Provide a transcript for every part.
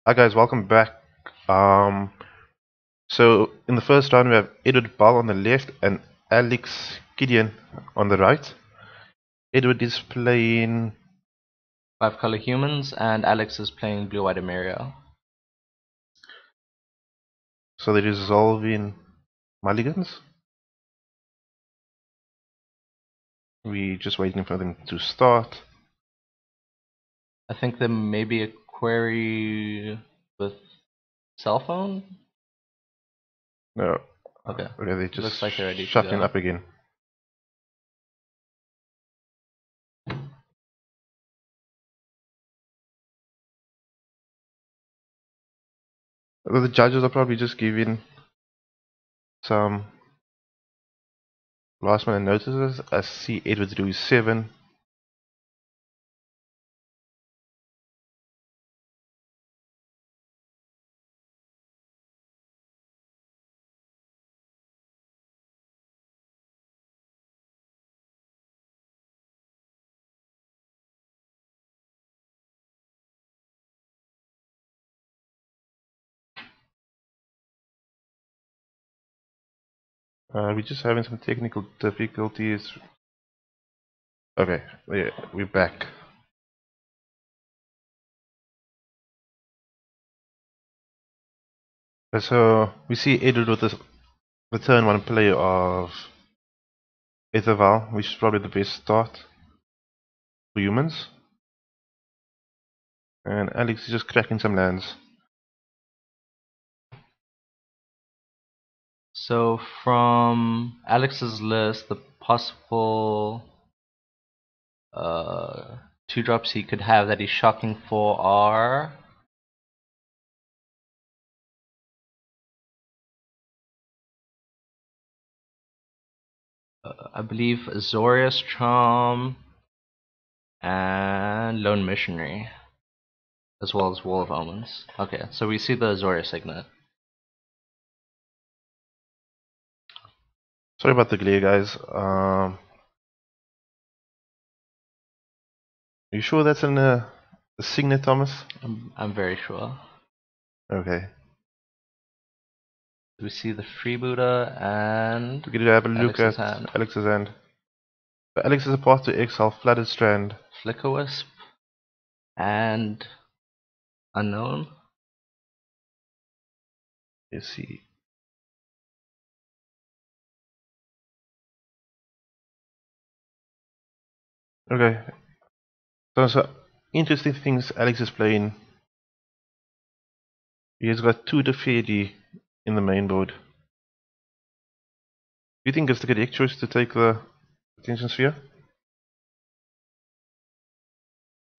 Hi guys, welcome back. Um, so in the first round we have Edward Ball on the left and Alex Kedian on the right. Edward is playing 5-color humans, and Alex is playing blue-white Emeria. so they're resolving mulligans. We're just waiting for them to start. I think there may be a query with cell phone. No, Okay, they're just looks like they're ready to shuffling go. up again. The judges are probably just giving some last minute notices. I see Edward's doing 7. We're just having some technical difficulties. Okay, yeah, we're back. So we see Edward with the turn 1 play of Etherval, which is probably the best start for humans. And Alex is just cracking some lands. So from Alex's list, the possible 2-drops he could have that he's shocking for are I believe Azorius Charm and Lone Missionary, as well as Wall of Omens. Okay, so we see the Azorius signet. Sorry about the glare, guys. Are you sure that's a signet, Thomas? I'm very sure. Okay. We see the freebooter and We're going to have a look Alex's at hand. Alex's hand. So Alex is a path to exile, Flooded Strand. Flicker Wisp and Unknown. Let's see. Okay. So interesting things Alex is playing. He's got 2 Defedi in the main board. Do you think it's the correct choice to take the Attention Sphere?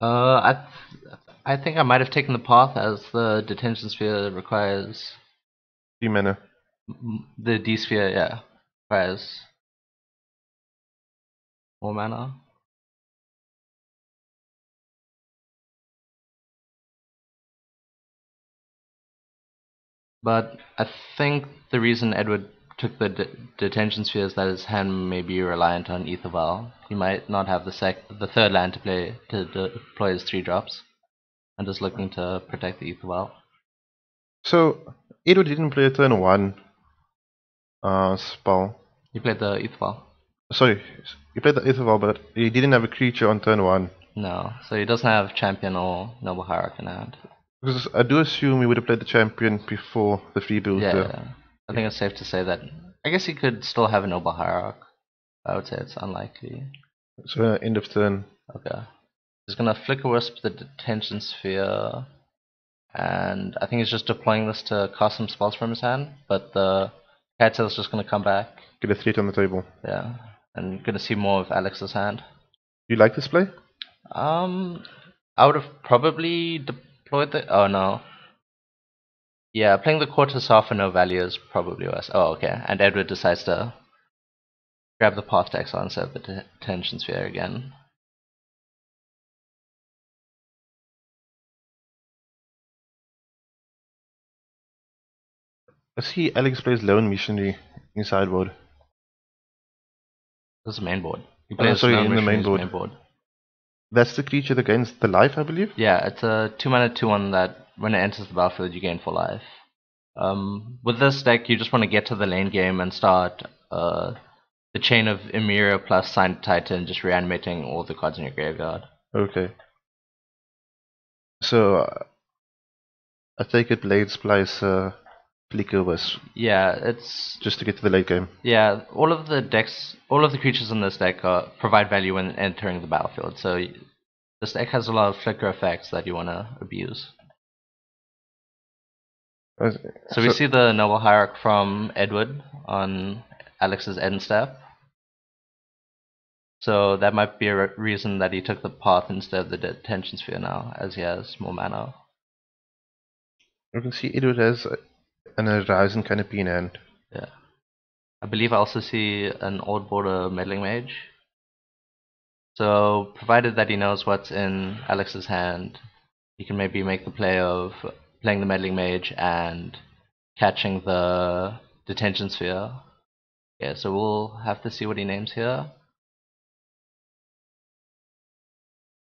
I think I might have taken the path, as the detention sphere requires 3 mana. the D sphere. Yeah, requires more mana. But I think the reason Edward took the detention sphere is that his hand may be reliant on Etherval. He might not have the third land to play to deploy his 3-drops, and just looking to protect the Etherval. So Edward didn't play a turn 1 spell. He played the Etherval. Sorry, he played the Etherval, but he didn't have a creature on turn 1. No, so he doesn't have champion or noble hierarch in hand. Because I do assume he would have played the champion before the freebuilder. Yeah, I think it's safe to say that. I guess he could still have a noble hierarch. I would say it's unlikely. So end of turn. Okay. He's gonna flicker wisp the detention sphere, and I think he's just deploying this to cast some spells from his hand, but the cattail is just gonna come back. Get a threat on the table. Yeah. And you're gonna see more of Alex's hand. Do you like this play? I would have probably deployed the no. Yeah, playing the Quartus off for no value is probably worse. Oh, okay. And Edward decides to grab the path to exile instead of the detention sphere again. I see Alex plays Lone Missionary in sideboard. This is main board. He plays sorry, Lone in the main Missionary's board. That's the creature that gains the life, I believe? Yeah, it's a 2-mana 2-1 that when it enters the battlefield, you gain 4 life. With this deck, you just want to get to the lane game and start the chain of Emeria plus Signed Titan, just reanimating all the cards in your graveyard. Okay. So I take it Blade Splice Flicker was Yeah, it's just to get to the late game. Yeah, all of the creatures in this deck provide value when entering the battlefield. So this deck has a lot of flicker effects that you want to abuse. So we see the Noble Hierarch from Edward on Alex's end step. So that might be a reason that he took the path instead of the Detention Sphere now, as he has more mana. You can see Edward has an Horizon Canopy in hand. Yeah. I believe I also see an Old Border Meddling Mage. So provided that he knows what's in Alex's hand, he can maybe make the play of playing the Meddling Mage and catching the Detention Sphere. Yeah, so we'll have to see what he names here.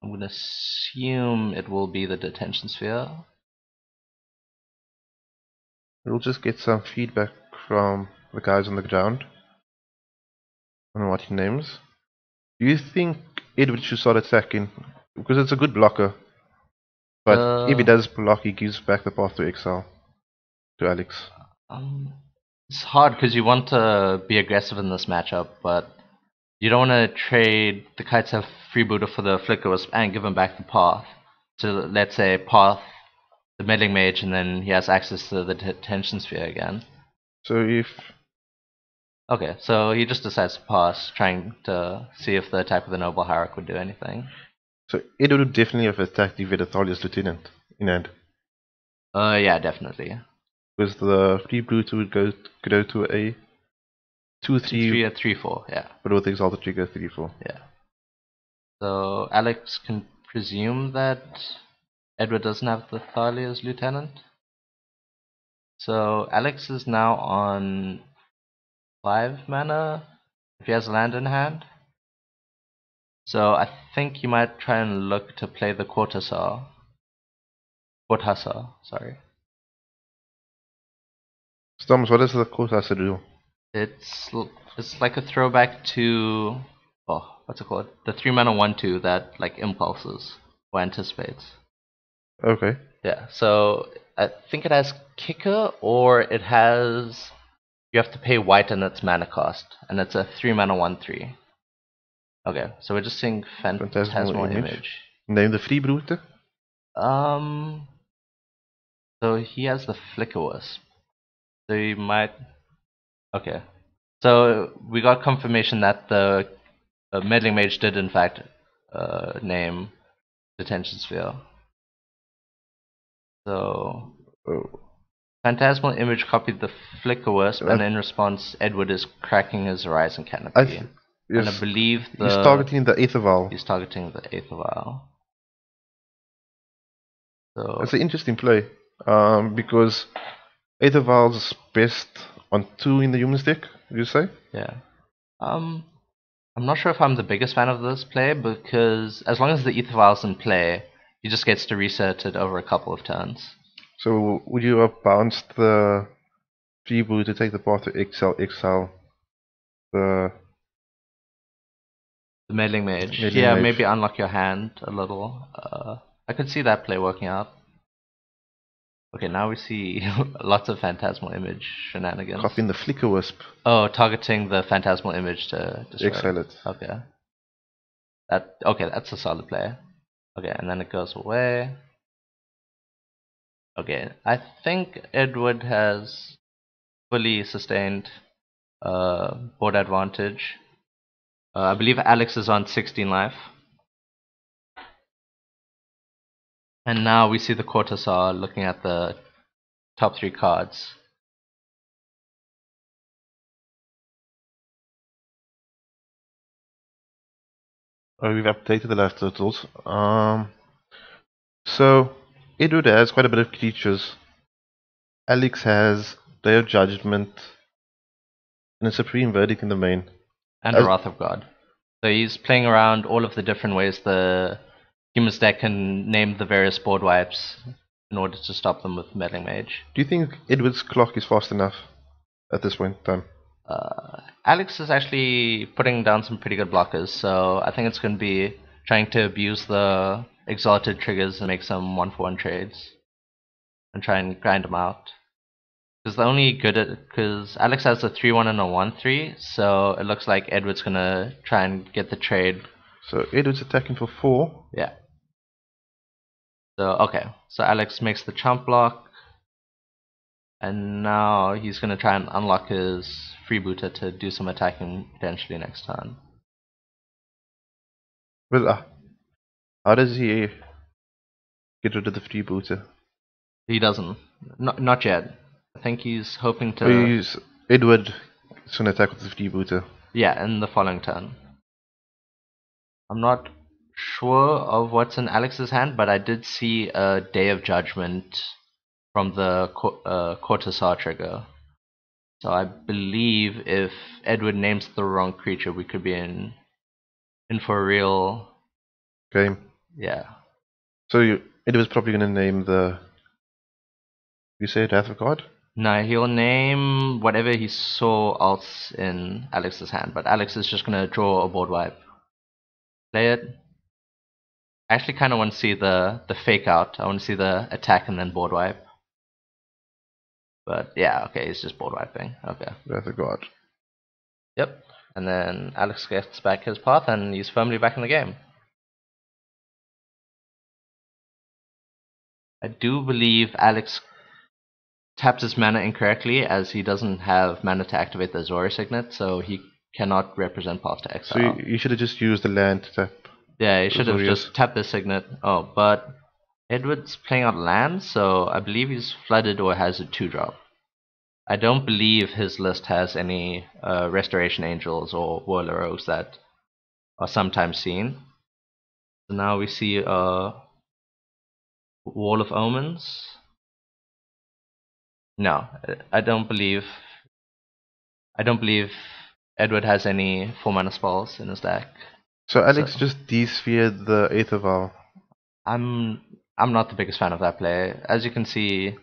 I'm going to assume it will be the Detention Sphere. We'll just get some feedback from the guys on the ground on what he names. Do you think Edward should start attacking? Because it's a good blocker. But if he does block, he gives back the path to exile to Alex. It's hard because you want to be aggressive in this matchup, but you don't want to trade the Kites have freebooter for the Flicker Wisp and give him back the path. So let's say path the Meddling Mage, and then he has access to the Detention Sphere again. So if... Okay, so he just decides to pass, trying to see if the attack with the Noble Hierarch would do anything. So Edward would definitely have attacked if he had Athalia's Lieutenant in hand. Yeah, definitely. Because the freebooter would go to a 2-3... a 3-4, yeah. But with the Exalted Trigger, 3-4. Yeah. So Alex can presume that Edward doesn't have the Thalia's Lieutenant. So Alex is now on 5 mana if he has land in hand. So I think you might try and look to play the Corthussar, sorry. Storms, what does the Corthussar do? It's like a throwback to, oh, what's it called? The 3 mana 1/2 that like impulses or anticipates. Okay. Yeah, so I think it has kicker, or it has, you have to pay white in its mana cost, and it's a 3 mana 1/3. Okay, so we're just seeing Phantasmal Image. Name the freebooter? So he has the Flicker Wisp. So he might. Okay, so we got confirmation that the Meddling Mage did in fact name Detention Sphere. So Phantasmal Image copied the Flicker Wisp, and in response, Edward is cracking his Horizon Canopy. Yes, and I believe he's targeting the Aether Vial. He's targeting the Aether Vial. So that's an interesting play, because Aether Vial is best on 2 in the Humans deck, would you say? Yeah. I'm not sure if I'm the biggest fan of this play, because as long as the Aether Vial's in play, he just gets to reset it over a couple of turns. So would you have bounced the freeboot to take the path to exile the Meddling Mage? Yeah, maybe unlock your hand a little. I could see that play working out. Okay, now we see lots of Phantasmal Image shenanigans. Copying the Flicker Wisp. Oh, targeting the Phantasmal Image to destroy exile it. Okay. That's a solid play. Okay, and then it goes away. Okay, I think Edward has fully sustained board advantage. I believe Alex is on 16 life. And now we see the Corthussar looking at the top 3 cards. We've updated the last totals. So Edward has quite a bit of creatures. Alex has Day of Judgment and a Supreme Verdict in the main. And a Wrath of God. So he's playing around all of the different ways the Humans deck can name the various board wipes. in order to stop them with Meddling Mage. Do you think Edward's clock is fast enough at this point in time? Alex is actually putting down some pretty good blockers, so I think it's going to be trying to abuse the exalted triggers and make some 1-for-1 trades and try and grind them out. Because the only good because Alex has a 3-1 and a 1-3, so it looks like Edward's going to try and get the trade. So Edward's attacking for 4. Yeah. So okay, so Alex makes the chump block. And now he's going to try and unlock his freebooter to do some attacking potentially next turn. Well, how does he get rid of the freebooter? He doesn't. Not yet. I think he's hoping to... Edward is going to attack with the freebooter. Yeah, in the following turn. I'm not sure of what's in Alex's hand, but I did see a Day of Judgment from the Cortazar trigger. So I believe if Edward names the wrong creature, we could be in for a real game. Yeah. So Edward's probably going to name the... You say Wrath of God? No, he'll name whatever he saw else in Alex's hand, but Alex is just going to draw a board wipe. Play it. I actually kind of want to see the fake out. I want to see the attack and then board wipe. But yeah, okay, he's just board wiping. Okay. Wrath of God. Yep. And then Alex gets back his path and he's firmly back in the game. I do believe Alex tapped his mana incorrectly, as he doesn't have mana to activate the Azori Signet, so he cannot represent Path to Exile. So you should have just used the land to tap. Yeah, he should have just tapped the Signet. Oh, but Edward's playing out land, so I believe he's flooded or has a 2-drop. I don't believe his list has any Restoration Angels or Whirler Rogues that are sometimes seen. So now we see a Wall of Omens. No, I don't believe Edward has any 4-mana spells in his deck. So Alex just de-sphered the Aether Vial. I'm not the biggest fan of that play. As you can see,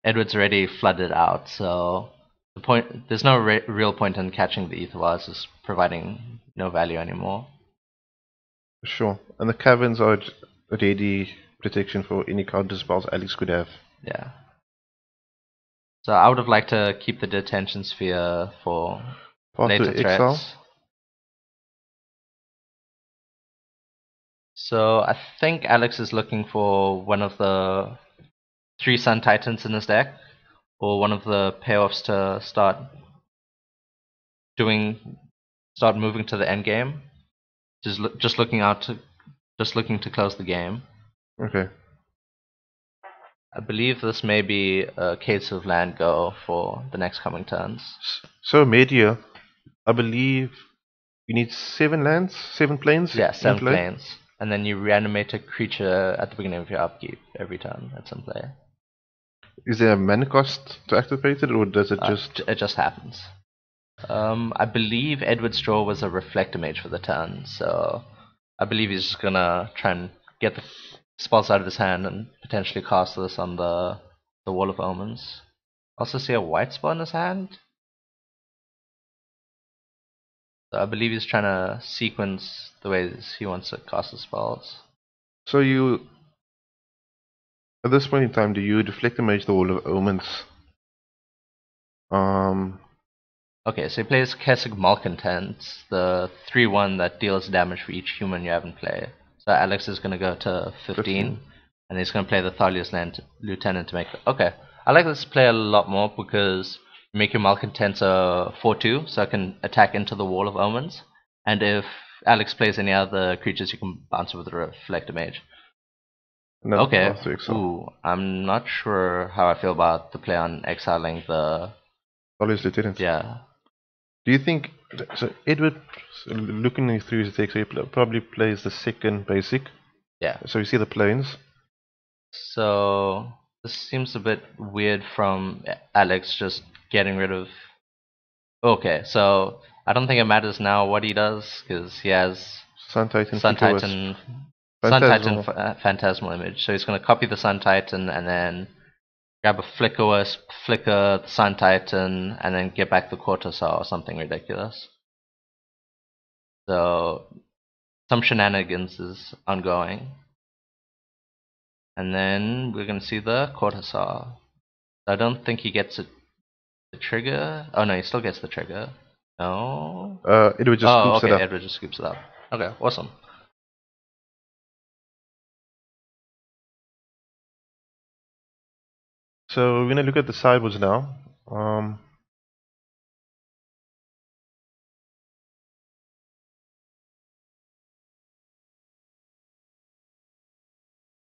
Edward's already flooded out, so there's no real point in catching the Aether Vials, is providing no value anymore. Sure, and the caverns are ready protection for any counter spells Alex could have. Yeah. So I would have liked to keep the Detention Sphere for later threats. So I think Alex is looking for one of the 3 Sun Titans in his deck, or one of the payoffs to start moving to the end game. Just looking to close the game. Okay. I believe this may be a case of land go for the next coming turns. So Emeria, I believe you need 7 lands, 7 planes. Yeah, 7 planes, and then you reanimate a creature at the beginning of your upkeep every turn at some play. Is there a mana cost to activate it, or does it just... It just happens. I believe Edward's draw was a Reflector Mage for the turn, so I believe he's just gonna try and get the spells out of his hand and potentially cast this on the Wall of Omens. Also see a white spell in his hand. So I believe he's trying to sequence the ways he wants to cast the spells. So you... At this point in time, do you Deflect the Mage the Wall of Omens? Okay, so he plays Kessig Malcontent, the 3-1 that deals damage for each human you have in play. So Alex is going to go to 15, and he's going to play the Thalia's Lieutenant to make... Okay, I like this play a lot more because you make your Malcontent a 4-2, so I can attack into the Wall of Omens. And if Alex plays any other creatures, you can bounce with the Reflector Mage. Okay, ooh, I'm not sure how I feel about the play on exiling the... Thalia's Lieutenant. Yeah. Do you think... So Edward, looking through his deck, so he probably plays the 2nd basic. Yeah. So you see the planes. So this seems a bit weird from Alex just getting rid of... Okay, so I don't think it matters now what he does, because he has Sun Titan, Sun Phantasmal. Titan Phantasmal Image. So he's going to copy the Sun Titan and then grab a Flicker Wisp, flicker the Sun Titan, and then get back the Cortosar or something ridiculous. So some shenanigans is ongoing. And then we're going to see the Cortosar. I don't think he gets the trigger. Oh no, he still gets the trigger. No. Edward just scoops okay, it up. Edward just scoops it up. Okay, awesome. So we're gonna look at the sideboards now.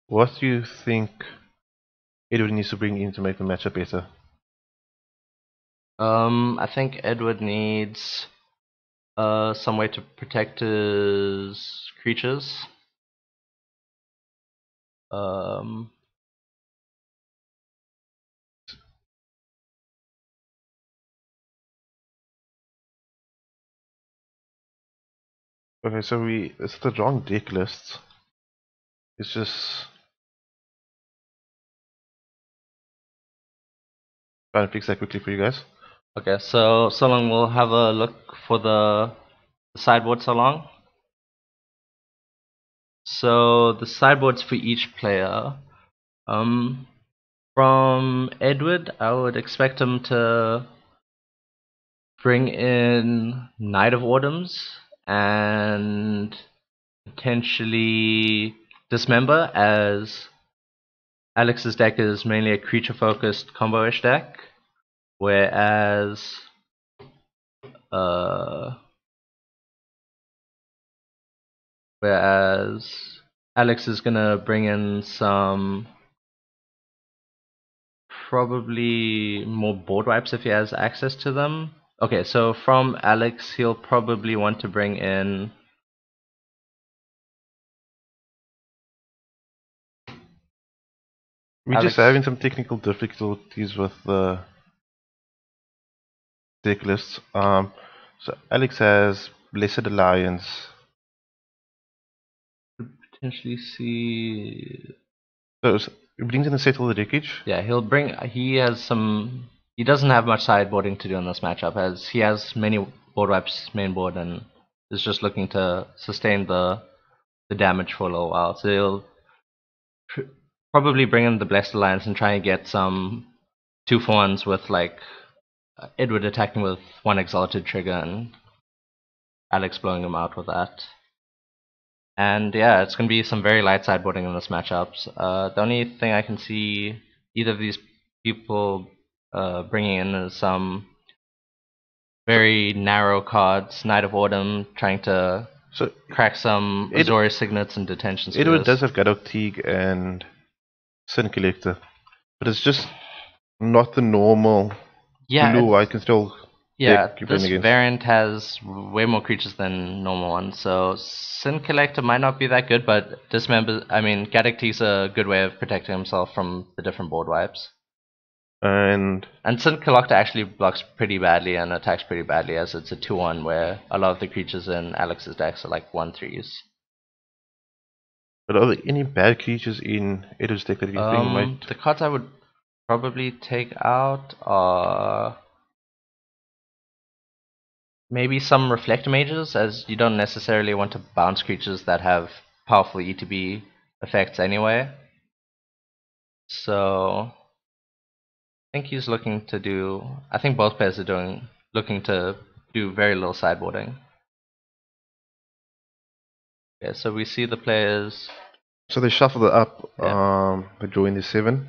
What do you think Edward needs to bring in to make the matchup better? I think Edward needs some way to protect his creatures. Okay, so it's the wrong deck list. It's just trying to fix that quickly for you guys. Okay, so long we'll have a look for the sideboard so long. So the sideboards for each player. From Edward, I would expect him to bring in Knight of Autumns and potentially Dismember, as Alex's deck is mainly a creature-focused combo-ish deck, whereas Alex is gonna bring in some probably more board wipes if he has access to them. Okay, so from Alex, he'll probably want to bring in We're just having some technical difficulties with the deck lists. So Alex has Blessed Alliance. potentially see. So it brings in a Settle the Wreckage. Yeah, he'll bring. He has some. He doesn't have much sideboarding to do in this matchup, as he has many board wipes main board and is just looking to sustain the damage for a little while. So he'll probably bring in the Blessed Alliance and try and get some 2-for-1s with like Edward attacking with one Exalted trigger and Alex blowing him out with that. And yeah, it's going to be some very light sideboarding in this matchup. The only thing I can see either of these people bringing in is some very narrow cards. Knight of Autumn trying to crack some Azorius Signets and Detention Spears. Edward does have Gadok Teague and Sin Collector, but it's just not the normal blue-white control deck you're playing against. This variant has way more creatures than normal ones, so Sin Collector might not be that good, but Dismember, Gadok Teague's a good way of protecting himself from the different board wipes. And Sin Collector actually blocks pretty badly and attacks pretty badly, as it's a 2-1 where a lot of the creatures in Alex's decks are like 1-3s. But are there any bad creatures in Edward's deck that you think might... The cards I would probably take out are maybe some Reflect Mages, as you don't necessarily want to bounce creatures that have powerful ETB effects anyway. So I think he's looking to do. I think both players are looking to do very little sideboarding. Okay, so we see the players. So they shuffle it up. Yeah. They draw in the 7.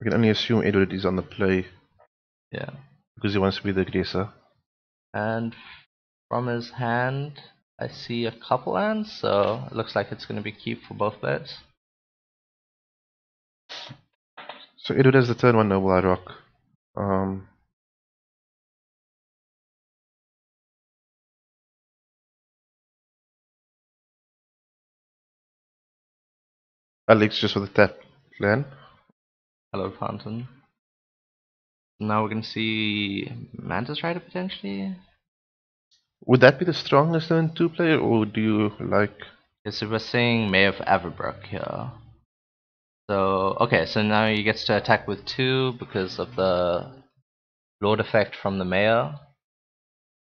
We can only assume Edward is on the play. Yeah. Because he wants to be the aggressor. And from his hand, I see a couple lands, so it looks like it's going to be keep for both players. So Edward has the turn 1 Noble Eye Rock. Alex just with a tap land. Hello, Fountain. Now we're going to see Mantis Rider potentially. Would that be the strongest turn 2 player, or do you like Okay, so we're seeing Mayor of Averbrook here. So, okay, so now he gets to attack with 2 because of the Lord effect from the Mayor.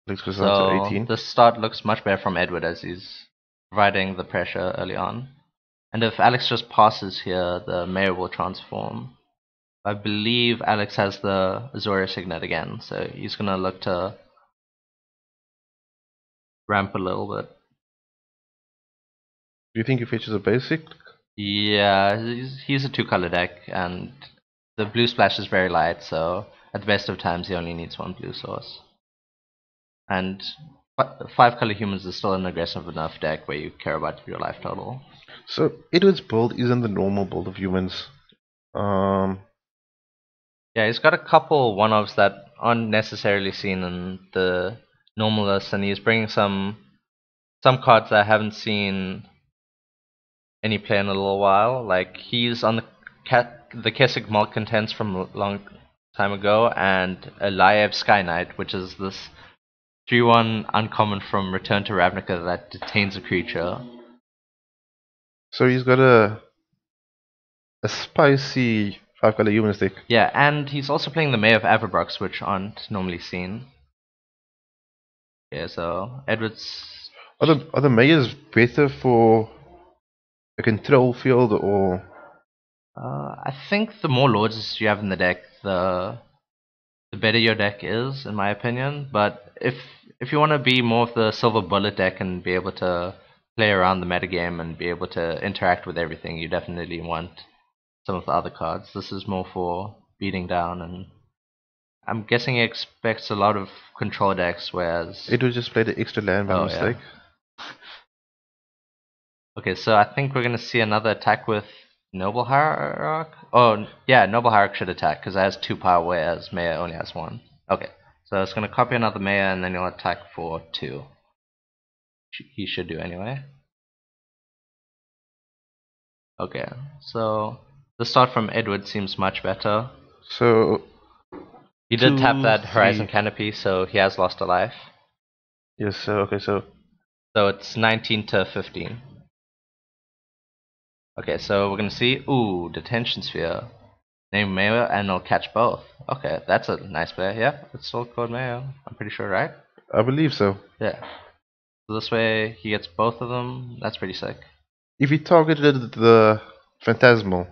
Alex goes down to So 18. this start looks much better from Edward as he's providing the pressure early on. And if Alex just passes here, the Mayor will transform. I believe Alex has the Azorius Signet again, so he's gonna look to ramp a little bit. Do you think he fetches a basic? Yeah, he's a 2-color deck, and the blue splash is very light, so at the best of times he only needs 1 blue source. And 5-color humans is still an aggressive enough deck where you care about your life total. So Edward's build isn't the normal build of humans. Um, Yeah, he's got a couple one-offs that aren't necessarily seen in the normal list, and he's bringing some cards that I haven't seen any play in a little while. Like he's on the Keswick Malcontents from a long time ago, and a Liev Sky Knight, which is this 3/1 uncommon from Return to Ravnica that detains a creature. so he's got a spicy 5-color human stick. Yeah, and he's also playing the May of Averbrox, which aren't normally seen. Yeah, so Edward's. Are the mayors better for a control field or? I think the more lords you have in the deck, the better your deck is, in my opinion. But if you want to be more of the silver bullet deck and be able to play around the metagame and be able to interact with everything, you definitely want some of the other cards. This is more for beating down, and I'm guessing he expects a lot of control decks, whereas It will just play the extra land by oh mistake. yeah. Okay, so I think we're gonna see another attack with Noble Hierarch. Oh yeah, Noble Hierarch should attack because it has 2 power, whereas Maya only has 1. Okay, so it's gonna copy another Maya and then he'll attack for 2. He should do anyway. Okay, so the start from Edward seems much better. So He did tap 2, that Horizon 3. Canopy, so he has lost a life. Yes. So okay. So So it's 19 to 15. Okay, so we're gonna see. Ooh, Detention Sphere. Name Mayo and I'll catch both. Okay, that's a nice play. Yeah, it's still called Mayo. I'm pretty sure, right? I believe so. Yeah. So this way he gets both of them. That's pretty sick. If he targeted the Phantasmal,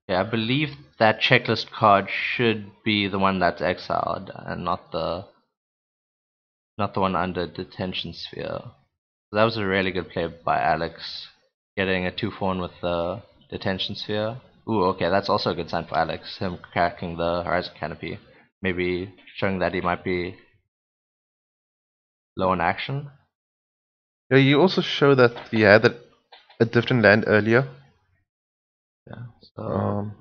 Yeah, I believe that checklist card should be the one that's exiled and not the one under Detention Sphere. So that was a really good play by Alex, getting a 2-4 with the Detention Sphere. Ooh, okay, that's also a good sign for Alex, him cracking the Horizon Canopy. Maybe showing that he might be low in action. yeah, you also show that he had a different land earlier. Yeah, so Um,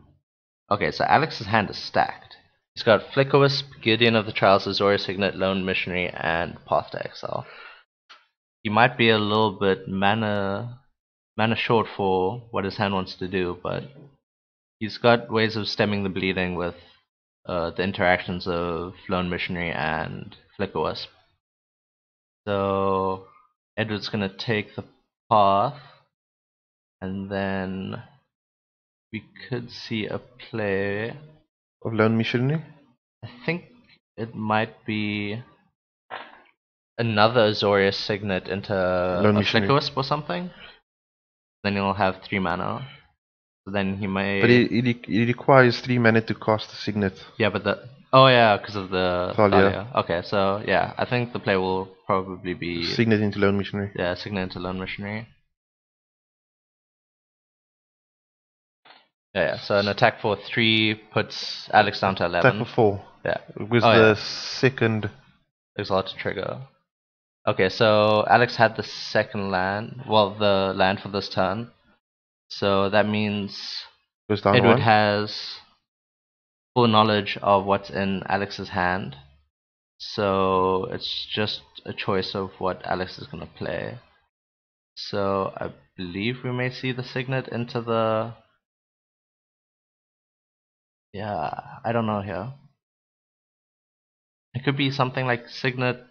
okay, so Alex's hand is stacked. He's got Flicker Wisp, Gideon of the Trials, Azorius Signet, Lone Missionary, and Path to Exile. He might be a little bit mana short for what his hand wants to do, but he's got ways of stemming the bleeding with the interactions of Lone Missionary and Flicker Wisp. So Edward's gonna take the path, and then we could see a play. of Lone Missionary. I think it might be another Azorius Signet into Lone a Flicker Missionary. Wisp or something. Then he'll have 3 mana. So then he But may. he requires 3 mana to cast the Signet. Yeah, but the. Oh yeah, because of the Thalia. Thalia. Okay, so yeah, I think the play will probably be Signet into Lone Missionary. yeah, Signet into Lone Missionary. Yeah, so an attack for 3 puts Alex down to 11. Attack for 4. Yeah. With Oh, the yeah. second. Exalt trigger. Okay, so Alex had the second land. Well, the land for this turn. So that means Goes down Edward 1. has full knowledge of what's in Alex's hand. So it's just a choice of what Alex is going to play. So I believe we may see the Signet into the. Yeah, I don't know here. It could be something like Signet.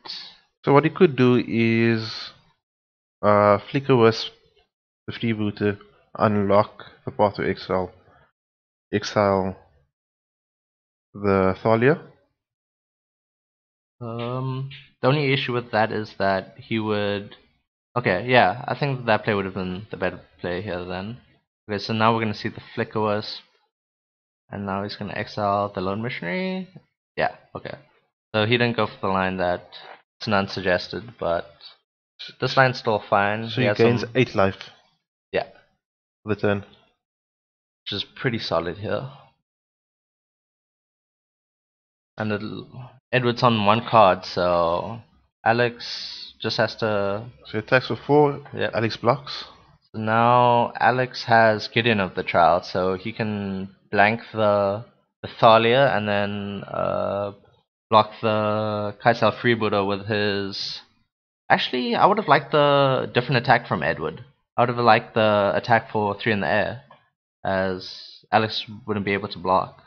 So what he could do is Flicker Wisp the freebooter, unlock the path to exile the Thalia. The only issue with that is that he would. Okay, yeah, I think that play would have been the better play here then. Okay, so now we're gonna see the Flicker Wisp, and now he's gonna exile the Lone Missionary. Yeah, okay. So he didn't go for the line that it's none suggested, but this line's still fine. So He he has gains some, 8 life yeah, for the turn. which is pretty solid here. And Edward's on one card, so Alex just has to. So he attacks for 4, Yep. Alex blocks. So now Alex has Gideon of the Child, so he can blank the Thalia and then block the Kaisel Freebooter with his. Actually, I would have liked the different attack from Edward. I would have liked the attack for 3 in the air, as Alex wouldn't be able to block.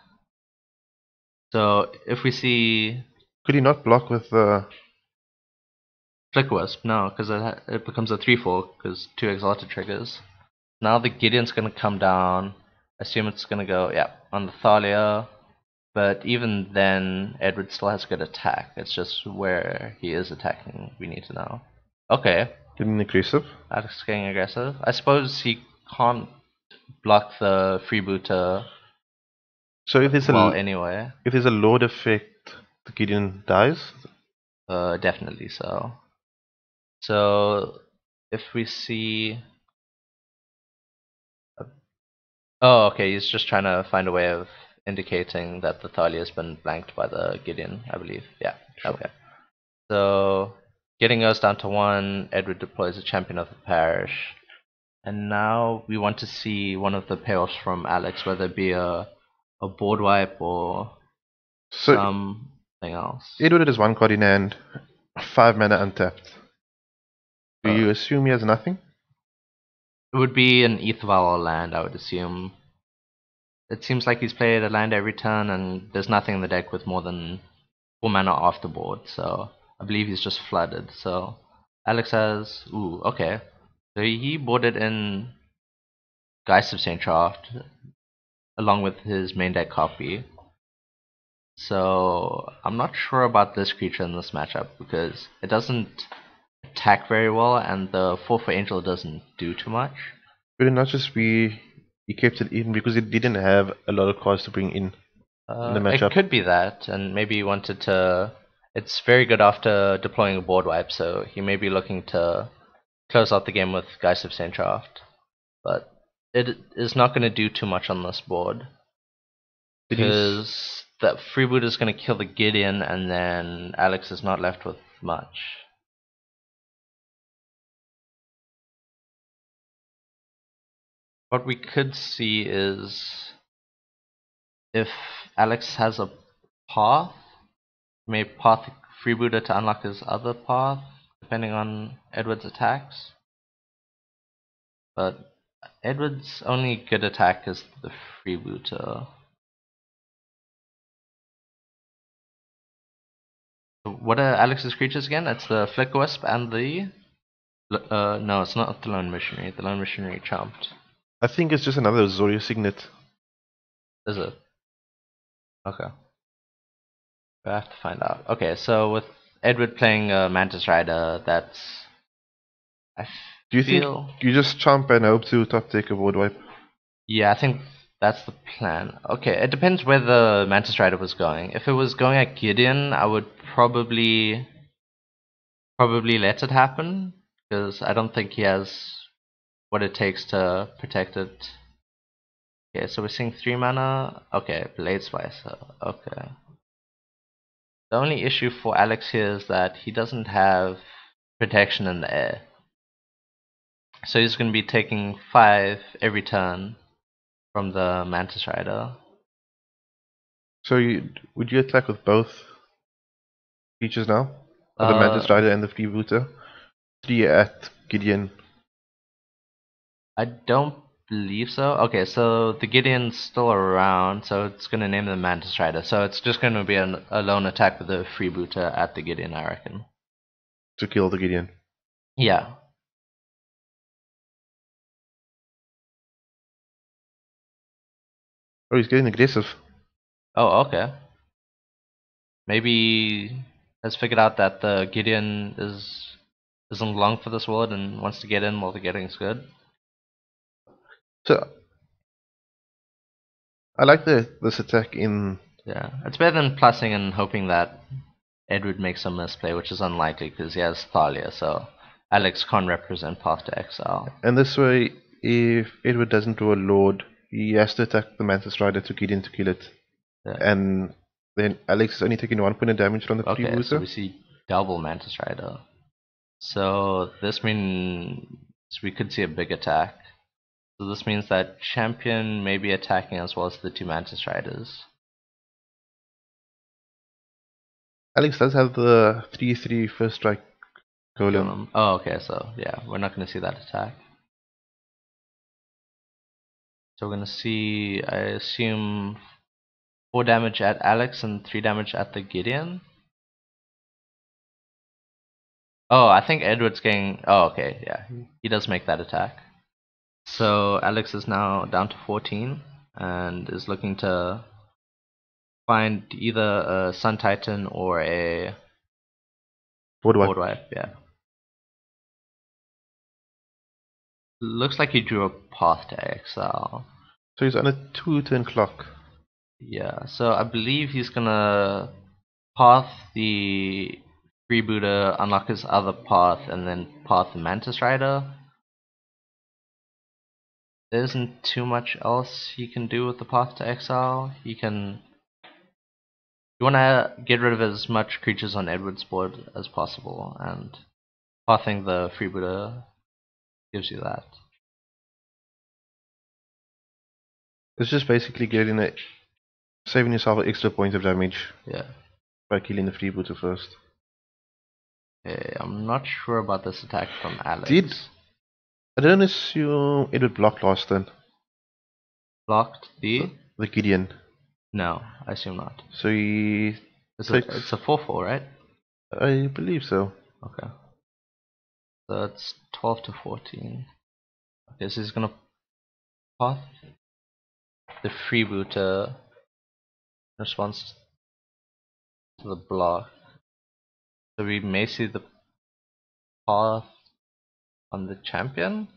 So if we see Could he not block with the... Flick Wisp, no, because it becomes a 3/4 because 2 exalted triggers. Now the Gideon's gonna come down. I assume it's gonna go, yeah, on the Thalia. But even then, Edward still has good attack. It's just where he is attacking we need to know. Okay, Getting aggressive. Alex is getting aggressive. I suppose he can't block the freebooter So if there's well a anyway. if there's a Lord effect, the Gideon dies. Definitely so. So if we see. Oh, okay, he's just trying to find a way of indicating that the Thalia has been blanked by the Gideon, I believe. Yeah, Sure. okay. So, getting us down to 1, Edward deploys a Champion of the Parish. And now we want to see one of the payoffs from Alex, whether it be a board wipe or So something else. Edward has 1 card in hand, 5 mana untapped. Do you assume he has nothing? It would be an Aetherval land, I would assume. It seems like he's played a land every turn, and there's nothing in the deck with more than 4 mana off the board, so I believe he's just flooded. So Alex has, ooh, okay. So he boarded in Geist of St. Shaft along with his main deck copy. So I'm not sure about this creature in this matchup because it doesn't attack very well, and the 4/4 Angel doesn't do too much. Could it not just be he kept it in because he didn't have a lot of cards to bring in the matchup? It could be that, and maybe he wanted to. It's very good after deploying a board wipe, so he may be looking to close out the game with Geist of St. Shaft. But it is not going to do too much on this board. Because that freeboot is going to kill the Gideon, and then Alex is not left with much. What we could see is if Alex has a path, he may path freebooter to unlock his other path, depending on Edward's attacks. But Edward's only good attack is the freebooter. What are Alex's creatures again? It's the Flicker Wisp and the... no, it's not the Lone Missionary. The Lone Missionary chomped. I think it's just another Zoria Signet. Is it? Okay. I have to find out. Okay, so with Edward playing Mantis Rider, that's... Do you think you just chomp and hope to top take a board wipe? Yeah, I think that's the plan. Okay, it depends where the Mantis Rider was going. If it was going at Gideon, I would probably let it happen, because I don't think he has what it takes to protect it. Okay, so we're seeing 3 mana. Okay, Blade Slicer. Okay. The only issue for Alex here is that he doesn't have protection in the air. So he's going to be taking 5 every turn from the Mantis Rider. So would you attack with both features now? Or the Mantis Rider and the Freebooter? 3 at Kedian. I don't believe so. Okay, so the Gideon's still around, so it's going to name the Mantis Rider. So it's just going to be a lone attack with the Freebooter at the Gideon, I reckon. To kill the Kedian. Yeah. Oh, he's getting aggressive. Oh, okay. Maybe has figured out that the Gideon isn't long for this world and wants to get in while the getting's good. So I like this attack in. Yeah, it's better than plussing and hoping that Edward makes some misplay, which is unlikely because he has Thalia, so Alex can't represent Path to Exile. And this way, if Edward doesn't draw a Lord, he has to attack the Mantis Rider to get in to kill it. Yeah. And then Alex is only taking 1 point of damage from the Okay, so freebooter. we see double Mantis Rider. So this means we could see a big attack. So this means that Champion may be attacking as well as the two Mantis Riders. Alex does have the 3/3 first strike golem. Oh, okay, so yeah, we're not going to see that attack. So we're going to see, I assume, 4 damage at Alex and 3 damage at the Gideon. Oh, I think Edward's getting... Oh, okay, yeah, he does make that attack. So Alex is now down to 14 and is looking to find either a Sun Titan or a Board Board wipe. Wipe, yeah. Looks like he drew a Path to Exile. So he's on a 2-turn clock. Yeah, so I believe he's gonna path the freebooter, unlock his other path, and then path the Mantis Rider. There isn't too much else he can do with the Path to Exile. You want to get rid of as much creatures on Edward's board as possible, and pathing the freebooter gives you that. It's just basically saving yourself an extra point of damage Yeah. by killing the freebooter first. Okay, I'm not sure about this attack from Alex. I didn't assume it would block last turn. Blocked the Kedian. No, I assume not. So he It's takes. a 4/4, right? I believe so. Okay. So it's 12 to 14. Okay, so he's gonna path the freebooter in response to the block. So we may see the path on the champion?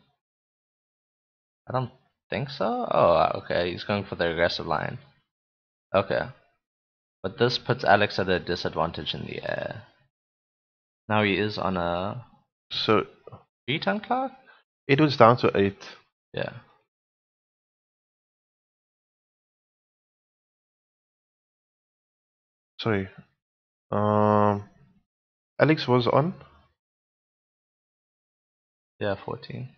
I don't think so. Oh, okay, he's going for the aggressive line. Okay. But this puts Alex at a disadvantage in the air. Now he is on a So 3-turn clock? it was down to 8. Yeah. Sorry. Alex was on. Yeah, 14.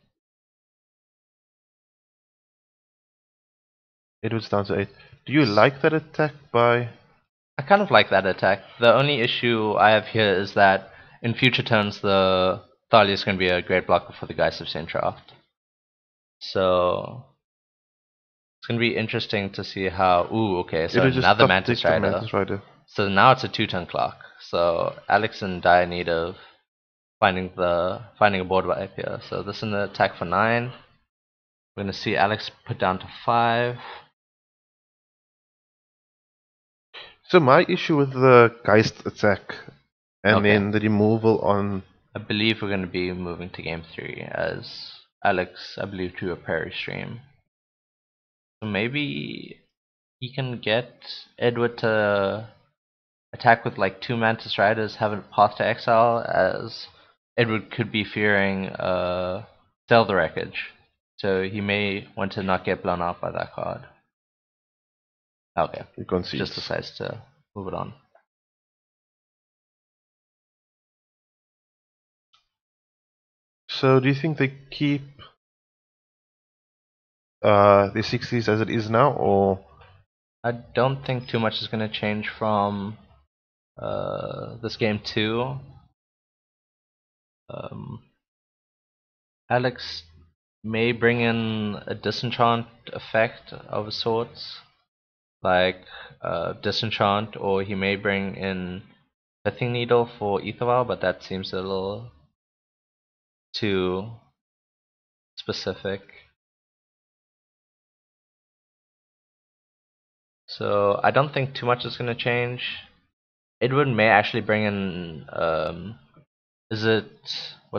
It was down to 8. Do you like that attack by? I kind of like that attack. The only issue I have here is that in future turns the Thalia is going to be a great blocker for the Geist of Saint-Draft. So it's going to be interesting to see how... Ooh, okay, so another Mantis Rider. So now it's a 2-turn clock. So Alex in dire need of finding a board wipe here. So this is an attack for 9. We're going to see Alex put down to 5. So my issue with the Geist attack and then the removal on... I believe we're going to be moving to game 3 as Alex, I believe, drew a Prairie Stream. So maybe he can get Edward to attack with like 2 Mantis Riders, have a Path to Exile, as Edward could be fearing Sell the Wreckage. So he may want to not get blown out by that card. Okay, just decides to move it on. So do you think they keep the 60s as it is now, or? I don't think too much is going to change from this game 2. Alex may bring in a disenchant effect of sorts, like disenchant, or he may bring in Pithing Needle for Etherval, but that seems a little too specific. So I don't think too much is going to change. Edward may actually bring in, what's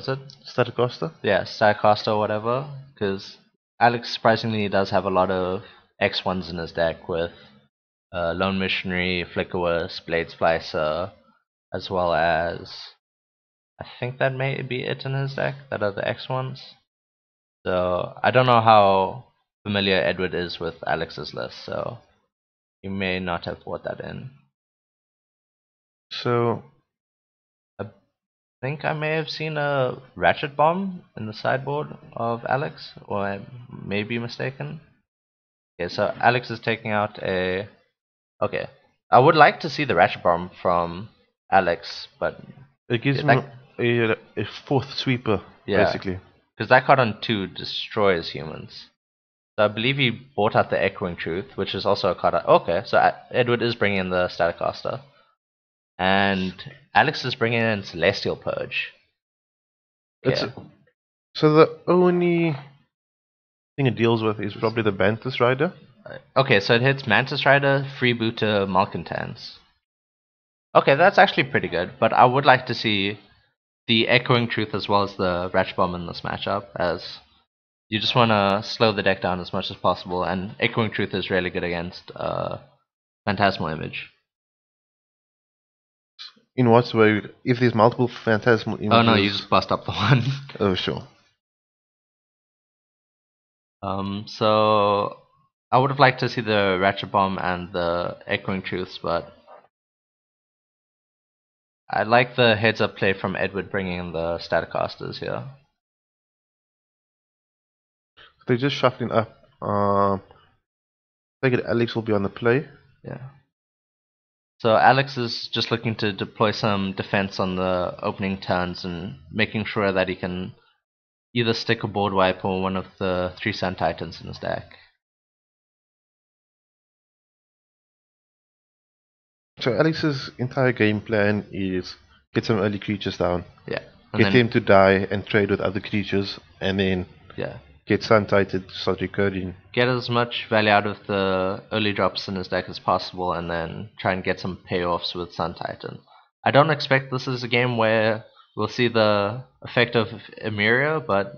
it? Statocaster? Yeah, Starcaster or whatever, because Alex surprisingly does have a lot of X1s in his deck with Lone Missionary, Flickerwisp, Blade Splicer, as well as I think that may be it in his deck, that are the X1s. So I don't know how familiar Edward is with Alex's list, so he may not have brought that in. So I think I may have seen a Ratchet Bomb in the sideboard of Alex, or I may be mistaken. Okay, so Alex is taking out a... Okay, I would like to see the Ratchet Bomb from Alex, but it gives yeah, him a fourth sweeper, basically. because that card on 2 destroys humans. So I believe he bought out the Echoing Truth, which is also a card. Okay, so Edward is bringing in the Staticaster. And Alex is bringing in Celestial Purge. So the only thing it deals with is probably the Mantis Rider. Okay, so it hits Mantis Rider, Freebooter, Malcontents. Okay, that's actually pretty good, but I would like to see the Echoing Truth as well as the Ratchet Bomb in this matchup, as you just want to slow the deck down as much as possible, and Echoing Truth is really good against Phantasmal Image. In what way? If there's multiple Phantasmal Images... Oh no, you just bust up the one. Oh, sure. So I would have liked to see the Ratchet Bomb and the Echoing Truths, but I like the heads-up play from Edward bringing in the Statocasters here. They're just shuffling up. I think Alex will be on the play. Yeah. So Alex is just looking to deploy some defense on the opening turns and making sure that he can either stick a board wipe or one of the 3 Sun Titans in his deck. So Alex's entire game plan is get some early creatures down. Yeah. Get him to die and trade with other creatures, and then get Sun Titan to start recurring. Get as much value out of the early drops in his deck as possible, and then try and get some payoffs with Sun Titan. I don't expect this is a game where we'll see the effect of Emeria, but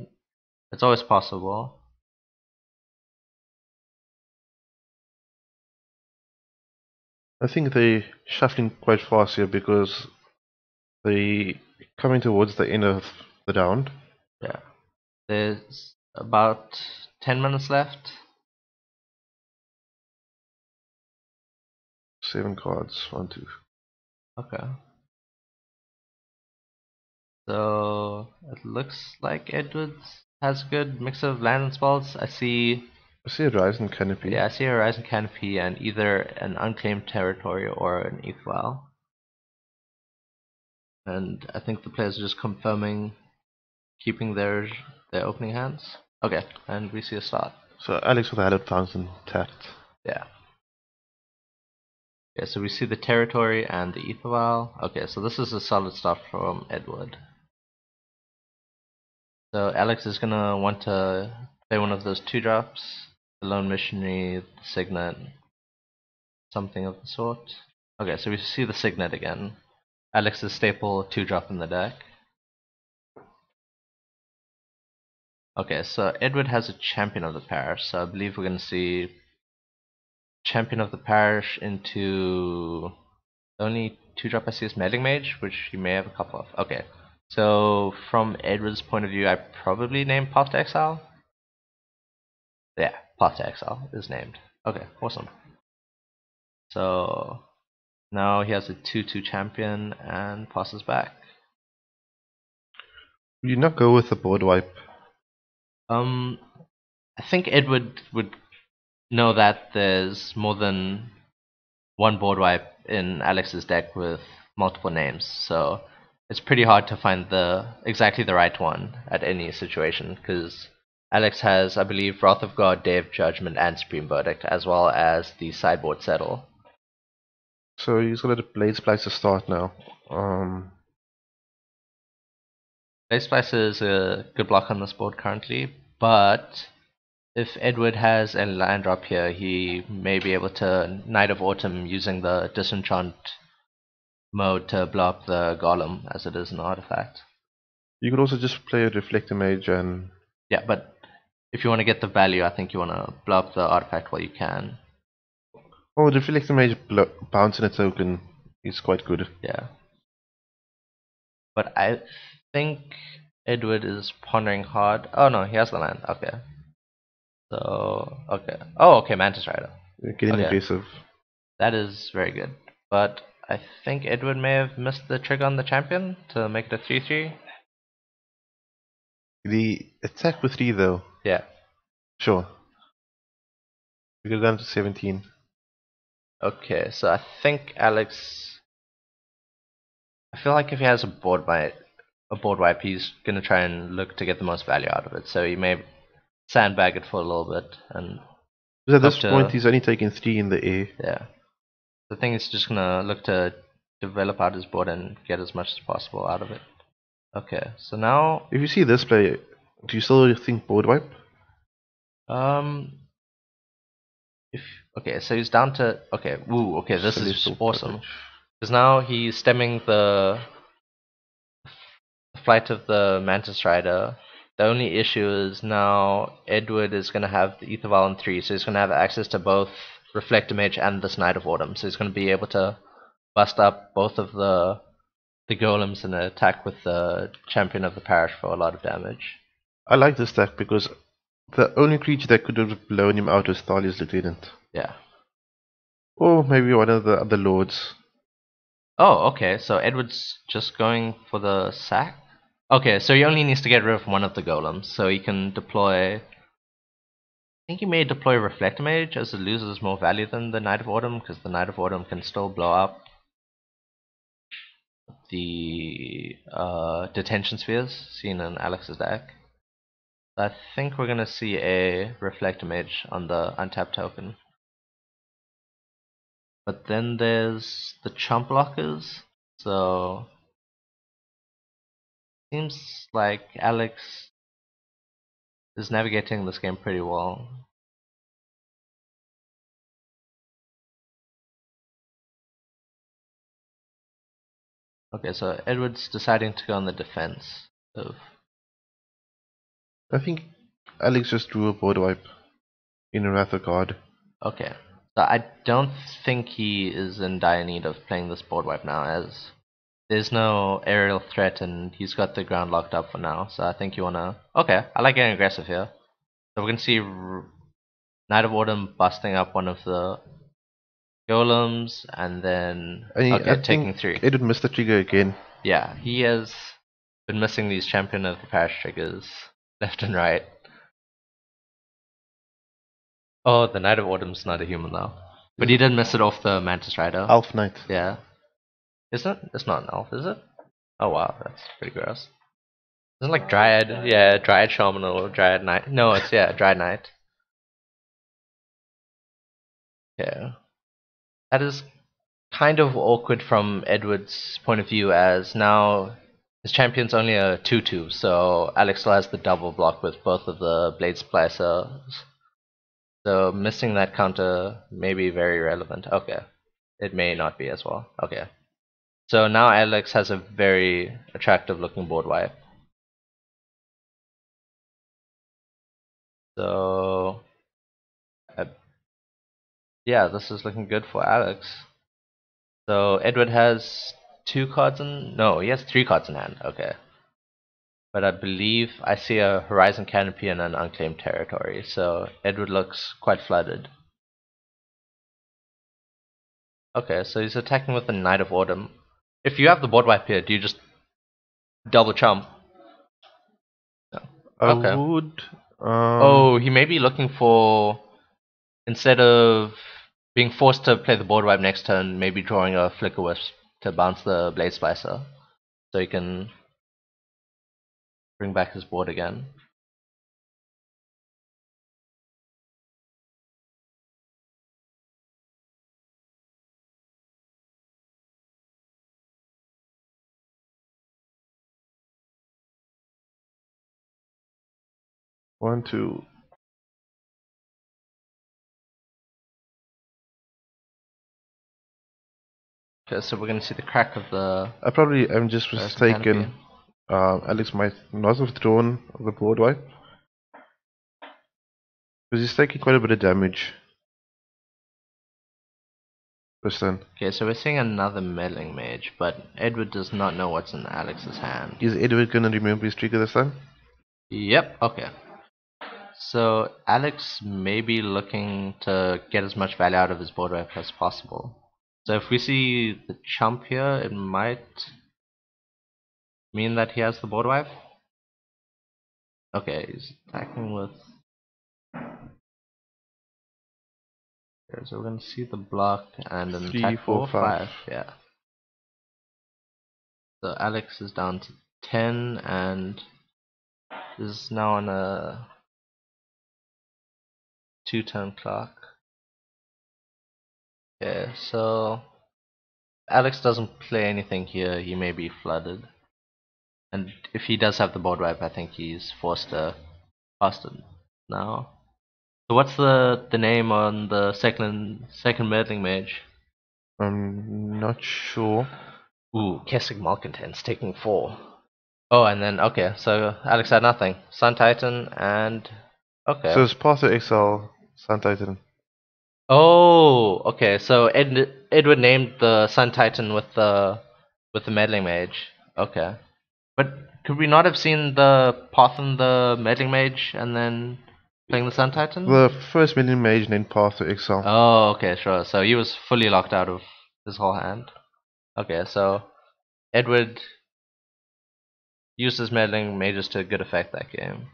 it's always possible. I think they're shuffling quite fast here because they coming towards the end of the round. Yeah. There's about 10 minutes left. 7 cards, 1, 2. Okay. So it looks like Edwards has a good mix of land and spells. I see a Horizon Canopy. Yeah, I see a Horizon Canopy and either an unclaimed territory or an Aetherwell. And I think the players are just confirming keeping their opening hands. Okay, and we see a start. So Alex with 100,000 tapped. Yeah. Okay, so we see the territory and the Aetherwell. Okay, so this is a solid start from Edward. So Alex is gonna want to play one of those 2-drops, the Lone Missionary, the Signet, something of the sort. Okay, so we see the Signet again. Alex's staple 2-drop in the deck. Okay, so Edward has a Champion of the Parish, so I believe we're going to see Champion of the Parish into the only 2-drop I see is Meddling Mage, which he may have a couple of. Okay, so from Edward's point of view, I probably named Path to Exile. Yeah, Path to Exile is named. Okay, awesome. So now he has a 2/2 champion and passes back. You not go with the board wipe? I think Edward would know that there's more than one board wipe in Alex's deck with multiple names, so it's pretty hard to find exactly the right one at any situation, because Alex has, I believe, Wrath of God, Day of Judgment, and Supreme Verdict, as well as the sideboard Settle. So he's gonna let the Blade Splicer start now. Blade Splicer is a good block on this board currently, but if Edward has a land drop here, he may be able to Knight of Autumn using the disenchant mode to blow up the golem as it is an artifact. You could also just play a Reflector Mage and... Yeah, but if you want to get the value, I think you want to blow up the artifact while you can. Oh, the Reflector Mage bouncing a token is quite good. Yeah. But I think Edward is pondering hard. Oh no, he has the land. Okay. So, okay. Oh, okay, Mantis Rider. Getting Okay. aggressive. That is very good. But I think Edward may have missed the trigger on the champion to make it a 3-3. The attack with 3 though. Yeah. Sure. We go down to 17. Okay, so I think Alex. I feel like if he has a board wipe, he's gonna try and look to get the most value out of it. So he may sandbag it for a little bit and. Because at this point he's only taking 3 in the air. Yeah. The thing is just gonna look to develop out his board and get as much as possible out of it. Okay, so now. If you see this play, do you still think board wipe? Okay, so he's down to okay, this is awesome. Because now he's stemming the flight of the Mantis Rider. The only issue is now Edward is gonna have the Ether Vial in 3, so he's gonna have access to both Reflector Mage and this Knight of Autumn. So he's gonna be able to bust up both of the golems and attack with the Champion of the Parish for a lot of damage. I like this deck because the only creature that could have blown him out was Thalia's Lieutenant. Yeah. Or maybe one of the other lords. Oh, okay, so Edward's just going for the sack? Okay, so he only needs to get rid of one of the golems, so he can deploy... I think he may deploy Reflector Mage as it loses more value than the Knight of Autumn, because the Knight of Autumn can still blow up the detention spheres seen in Alex's deck. I think we're going to see a Reflector Mage on the untapped token. But then there's the chump blockers, so seems like Alex is navigating this game pretty well. Okay, so Edward's deciding to go on the defense of... I think Alex just drew a board wipe in a Wrath of God. Okay, so I don't think he is in dire need of playing this board wipe now, as there's no aerial threat and he's got the ground locked up for now. So I think you wanna... Okay, I like getting aggressive here. So we're gonna see Knight of Autumn busting up one of the golems and then taking 3. It would miss the trigger again. Yeah, he has been missing these Champion of the Parish triggers left and right. Oh, the Knight of Autumn's not a human now. But he did miss it off the Mantis Rider. Elf Knight. Yeah. Isn't it? It's not an elf, is it? Oh wow, that's pretty gross. Isn't it like Dryad? Yeah, Dryad Shaman or Dryad Knight. No, it's, yeah, Dryad Knight. Yeah. That is kind of awkward from Edward's point of view, as now his champion's only a 2-2, so Alex still has the double block with both of the Blade Splicers. So missing that counter may be very relevant. Okay. It may not be as well. Okay. So now Alex has a very attractive looking board wipe. So yeah, this is looking good for Alex. So Edward has 2 cards in... No, he has 3 cards in hand. Okay. But I believe I see a Horizon Canopy and an Unclaimed Territory. So Edward looks quite flooded. Okay, so he's attacking with the Knight of Autumn. If you have the board wipe here, do you just double chump? No. Okay. I would... Oh, he may be looking for... Instead of being forced to play the board wipe next turn, maybe drawing a Flicker Wisp to bounce the Blade Splicer. So he can bring back his board again. One, two. Okay, so we're gonna see the crack of the I probably am just mistaken. canopy. Alex might not have drawn the board wipe. Because he's taking quite a bit of damage. This turn. Okay, so we're seeing another meddling mage, but Edward does not know what's in Alex's hand. Is Edward gonna remember his trigger this time? Yep, okay. So Alex may be looking to get as much value out of his board wipe as possible. So if we see the chump here, it might mean that he has the board wipe. Okay, he's attacking with... Okay, so we're gonna see the block and an 3, attack 4, 4, 5. 5, yeah. So Alex is down to 10 and is now on a 2-turn clock. Okay, so Alex doesn't play anything here, he may be flooded. And if he does have the board wipe, I think he's forced to pass it now. So what's the name on the second meddling mage? I'm not sure. Ooh, Kessig Malcontents taking 4. Oh, and then okay, so Alex had nothing. Sun Titan and okay. So it's Path to Exile, Sun Titan. Oh, okay. So Edward named the Sun Titan with the meddling mage. Okay, but could we not have seen the path and the meddling mage and then playing the Sun Titan? The first minion mage named Path to Exile. Oh, okay, sure. So he was fully locked out of his whole hand. Okay, so Edward used his meddling mages to good effect that game.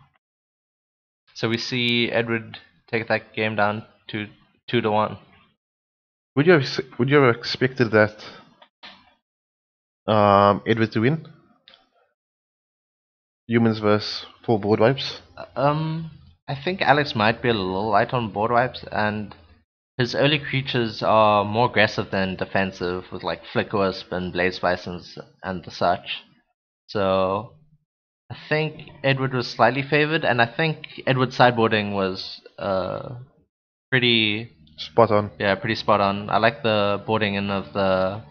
So we see Edward take that game down to 2-1. Would you have expected that Edward to win? Humans versus 4 board wipes? I think Alex might be a little light on board wipes, and his early creatures are more aggressive than defensive, with like Flicker Wisp and Blaze Bisons and the such. So I think Edward was slightly favored, and I think Edward's sideboarding was pretty Spot on. Yeah, pretty spot on. I like the boarding in of the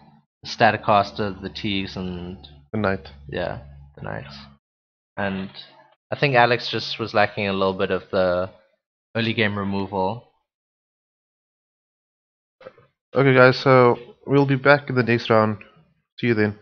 Staticaster, the Teagues, and The Knight. yeah, the Knights. And I think Alex just was lacking a little bit of the early game removal. Okay guys, so we'll be back in the next round. See you then.